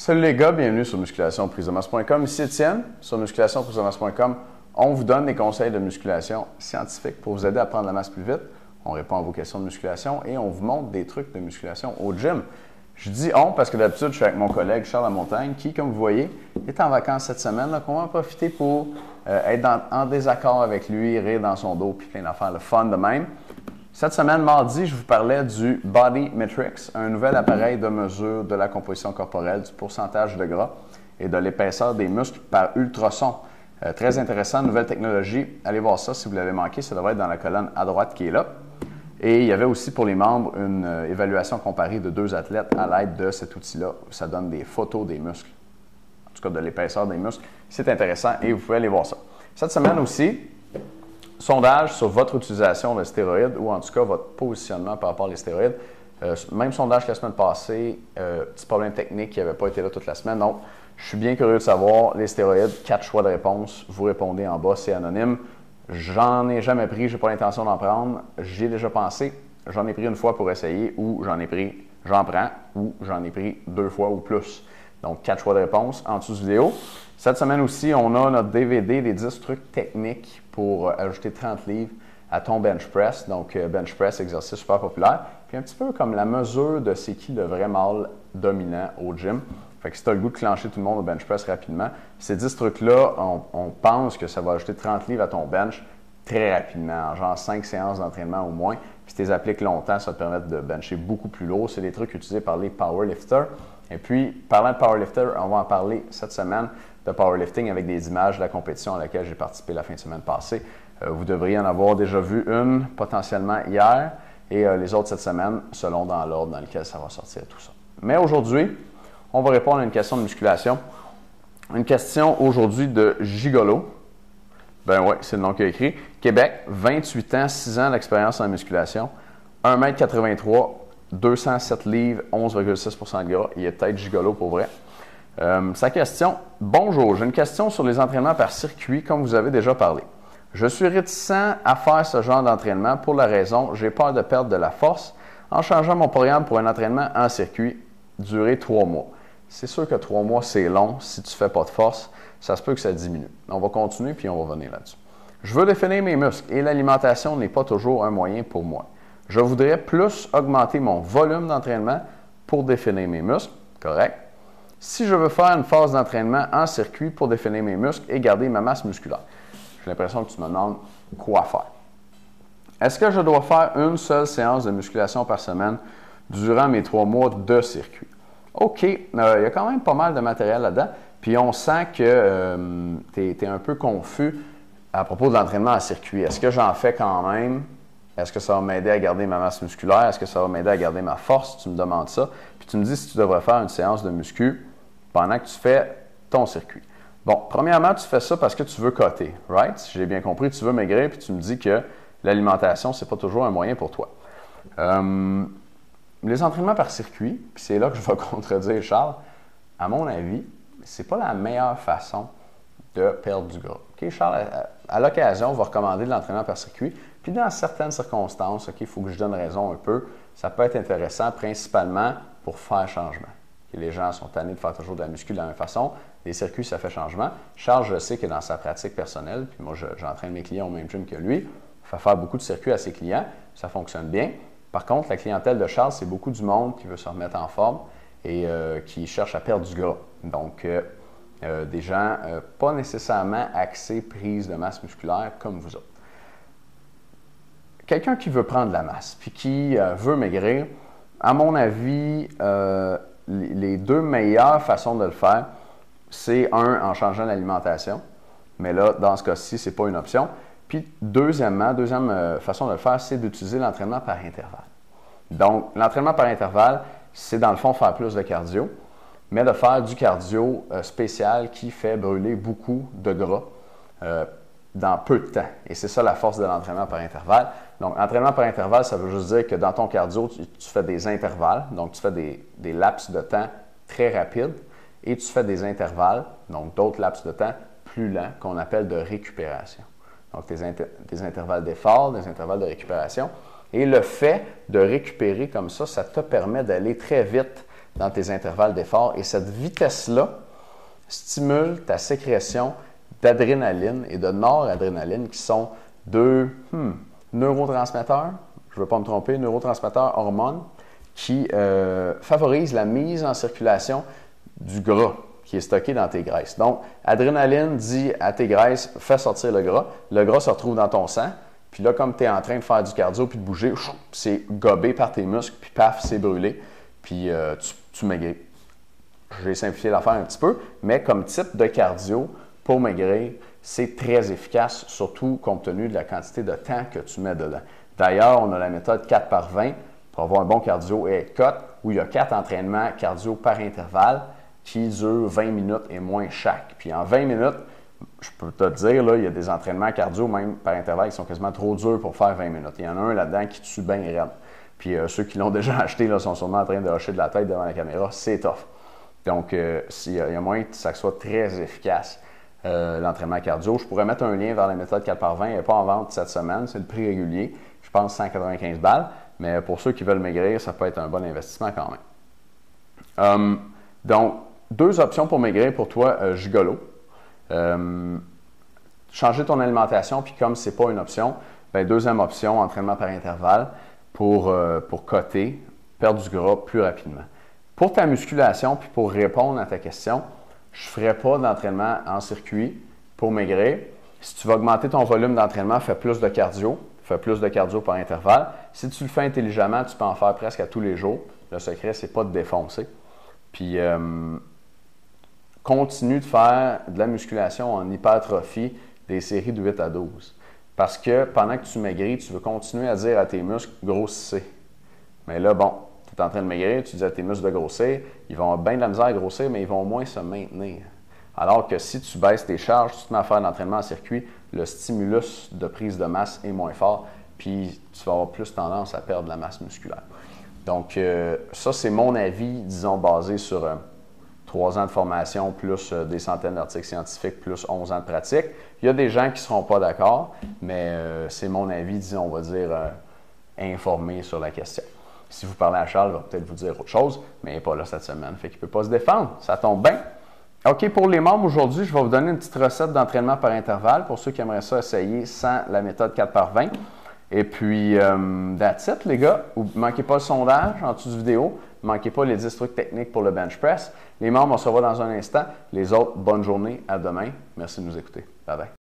Salut les gars, bienvenue sur musculationprisedemasse.com. Ici Étienne, sur musculationprisedemasse.com. On vous donne des conseils de musculation scientifiques pour vous aider à prendre la masse plus vite. On répond à vos questions de musculation et on vous montre des trucs de musculation au gym. Je dis on parce que d'habitude, je suis avec mon collègue Charles Lamontagne qui, comme vous voyez, est en vacances cette semaine. Donc, on va en profiter pour être en désaccord avec lui, rire dans son dos puis plein d'affaires, le fun de même. Cette semaine, mardi, je vous parlais du Body Metrics, un nouvel appareil de mesure de la composition corporelle, du pourcentage de gras et de l'épaisseur des muscles par ultrason. Très intéressant, nouvelle technologie. Allez voir ça si vous l'avez manqué, ça devrait être dans la colonne à droite qui est là. Et il y avait aussi pour les membres une évaluation comparée de deux athlètes à l'aide de cet outil-là. Ça donne des photos des muscles, en tout cas de l'épaisseur des muscles. C'est intéressant et vous pouvez aller voir ça. Cette semaine aussi, sondage sur votre utilisation de stéroïdes ou en tout cas votre positionnement par rapport aux stéroïdes. Même sondage que la semaine passée, petit problème technique qui n'avait pas été là toute la semaine. Donc, je suis bien curieux de savoir, les stéroïdes, 4 choix de réponse, vous répondez en bas, c'est anonyme. J'en ai jamais pris, je n'ai pas l'intention d'en prendre, j'y ai déjà pensé, j'en ai pris une fois pour essayer ou j'en prends ou j'en ai pris 2 fois ou plus. Donc, 4 choix de réponse en dessous de vidéo. Cette semaine aussi, on a notre DVD des 10 trucs techniques pour ajouter 30 livres à ton bench press. Donc, bench press, exercice super populaire. Puis un petit peu comme la mesure de c'est qui le vrai mâle dominant au gym. Fait que si tu as le goût de clencher tout le monde au bench press rapidement, ces 10 trucs-là, on pense que ça va ajouter 30 livres à ton bench très rapidement, en genre 5 séances d'entraînement au moins. Puis si tu les appliques longtemps, ça va te permettre de bencher beaucoup plus lourd. C'est des trucs utilisés par les powerlifters. Et puis, parlant de powerlifter, on va en parler cette semaine de powerlifting avec des images de la compétition à laquelle j'ai participé la fin de semaine passée. Vous devriez en avoir déjà vu une potentiellement hier et les autres cette semaine, selon dans l'ordre dans lequel ça va sortir tout ça. Mais aujourd'hui, on va répondre à une question de musculation. Une question aujourd'hui de Gigolo. Ben oui, c'est le nom qu'il a écrit. Québec, 28 ans, 6 ans d'expérience en musculation, 1,83 m, 207 livres, 11,6 de gras. Il est peut-être gigolo pour vrai. Sa question, bonjour, j'ai une question sur les entraînements par circuit, comme vous avez déjà parlé. Je suis réticent à faire ce genre d'entraînement pour la raison, j'ai peur de perdre de la force en changeant mon programme pour un entraînement en circuit, duré 3 mois. C'est sûr que 3 mois, c'est long. Si tu ne fais pas de force, ça se peut que ça diminue. On va continuer puis on va revenir là-dessus. Je veux définir mes muscles et l'alimentation n'est pas toujours un moyen pour moi. Je voudrais plus augmenter mon volume d'entraînement pour définir mes muscles, correct. Si je veux faire une phase d'entraînement en circuit pour définir mes muscles et garder ma masse musculaire. J'ai l'impression que tu me demandes quoi faire. Est-ce que je dois faire une seule séance de musculation par semaine durant mes 3 mois de circuit? OK, il y a quand même pas mal de matériel là-dedans. Puis on sent que tu es un peu confus à propos de l'entraînement en circuit. Est-ce que j'en fais quand même? Est-ce que ça va m'aider à garder ma masse musculaire? Est-ce que ça va m'aider à garder ma force? Tu me demandes ça. Puis tu me dis si tu devrais faire une séance de muscu pendant que tu fais ton circuit. Bon, premièrement, tu fais ça parce que tu veux coter, right? Si j'ai bien compris, tu veux maigrir, puis tu me dis que l'alimentation, c'est pas toujours un moyen pour toi. Les entraînements par circuit, puis c'est là que je vais contredire Charles, à mon avis, c'est pas la meilleure façon de perdre du gras. OK, Charles, à l'occasion, va recommander de l'entraînement par circuit. Puis dans certaines circonstances, OK, il faut que je donne raison un peu, ça peut être intéressant principalement pour faire changement. Okay, les gens sont tannés de faire toujours de la muscu de la même façon. Les circuits, ça fait changement. Charles, je sais que dans sa pratique personnelle, puis moi, j'entraîne mes clients au même gym que lui, il fait faire beaucoup de circuits à ses clients. Ça fonctionne bien. Par contre, la clientèle de Charles, c'est beaucoup du monde qui veut se remettre en forme et qui cherche à perdre du gras. Donc, des gens pas nécessairement axés prise de masse musculaire comme vous autres. Quelqu'un qui veut prendre de la masse puis qui veut maigrir, à mon avis, les deux meilleures façons de le faire, c'est en changeant l'alimentation. Mais là, dans ce cas-ci, ce n'est pas une option. Puis, deuxième façon de le faire, c'est d'utiliser l'entraînement par intervalle. Donc, l'entraînement par intervalle, c'est dans le fond faire plus de cardio, mais de faire du cardio spécial qui fait brûler beaucoup de gras dans peu de temps. Et c'est ça la force de l'entraînement par intervalle. Donc, entraînement par intervalle, ça veut juste dire que dans ton cardio, tu fais des intervalles, donc tu fais des laps de temps très rapides, et tu fais des intervalles, donc d'autres laps de temps plus lents qu'on appelle de récupération. Donc, des intervalles d'effort, des intervalles de récupération. Et le fait de récupérer comme ça te permet d'aller très vite dans tes intervalles d'effort. Et cette vitesse-là stimule ta sécrétion d'adrénaline et de noradrénaline qui sont deux neurotransmetteurs, je ne veux pas me tromper, neurotransmetteurs hormones qui favorisent la mise en circulation du gras qui est stocké dans tes graisses. Donc, adrénaline dit à tes graisses, fais sortir le gras se retrouve dans ton sang, puis là, comme tu es en train de faire du cardio puis de bouger, c'est gobé par tes muscles, puis paf, c'est brûlé, puis tu maigris. J'ai simplifié l'affaire un petit peu, mais comme type de cardio, pour maigrir, c'est très efficace, surtout compte tenu de la quantité de temps que tu mets dedans. D'ailleurs, on a la méthode 4 par 20 pour avoir un bon cardio et être cut, où il y a 4 entraînements cardio par intervalle qui durent 20 minutes et moins chaque. Puis en 20 minutes, je peux te dire, là, il y a des entraînements cardio, même par intervalle, qui sont quasiment trop durs pour faire 20 minutes. Il y en a un là-dedans qui tue bien raide. Puis ceux qui l'ont déjà acheté là, sont sûrement en train de hocher de la tête devant la caméra. C'est tough. Donc, il y a moyen que ça soit très efficace. L'entraînement cardio. Je pourrais mettre un lien vers la méthode 4 par 20. Elle n'est pas en vente cette semaine. C'est le prix régulier. Je pense 195 $. Mais pour ceux qui veulent maigrir, ça peut être un bon investissement quand même. Donc, 2 options pour maigrir pour toi, gigolo. Changer ton alimentation, puis comme ce n'est pas une option, bien, 2e option, entraînement par intervalle pour coter, perdre du gras plus rapidement. Pour ta musculation, puis pour répondre à ta question, je ne ferai pas d'entraînement en circuit pour maigrir. Si tu veux augmenter ton volume d'entraînement, fais plus de cardio. Fais plus de cardio par intervalle. Si tu le fais intelligemment, tu peux en faire presque à tous les jours. Le secret, c'est pas de défoncer. Puis, continue de faire de la musculation en hypertrophie des séries de 8 à 12. Parce que pendant que tu maigris, tu veux continuer à dire à tes muscles « grossissez ». Mais là, bon, tu es en train de maigrir, tu dis à tes muscles de grossir, ils vont avoir bien de la misère à grossir, mais ils vont au moins se maintenir. Alors que si tu baisses tes charges, tu te mets à faire de l'entraînement en circuit, le stimulus de prise de masse est moins fort, puis tu vas avoir plus tendance à perdre de la masse musculaire. Donc, ça, c'est mon avis, disons, basé sur 3 ans de formation, plus des centaines d'articles scientifiques, plus 11 ans de pratique. Il y a des gens qui ne seront pas d'accord, mais c'est mon avis, disons, on va dire, informé sur la question. Si vous parlez à Charles, il va peut-être vous dire autre chose, mais il n'est pas là cette semaine, fait qu'il ne peut pas se défendre. Ça tombe bien. OK, pour les membres, aujourd'hui, je vais vous donner une petite recette d'entraînement par intervalle pour ceux qui aimeraient ça essayer sans la méthode 4 par 20. Et puis, that's it, les gars. Ne manquez pas le sondage en dessous de vidéo. Ne manquez pas les 10 trucs techniques pour le bench press. Les membres, on se revoit dans un instant. Les autres, bonne journée. À demain. Merci de nous écouter. Bye bye.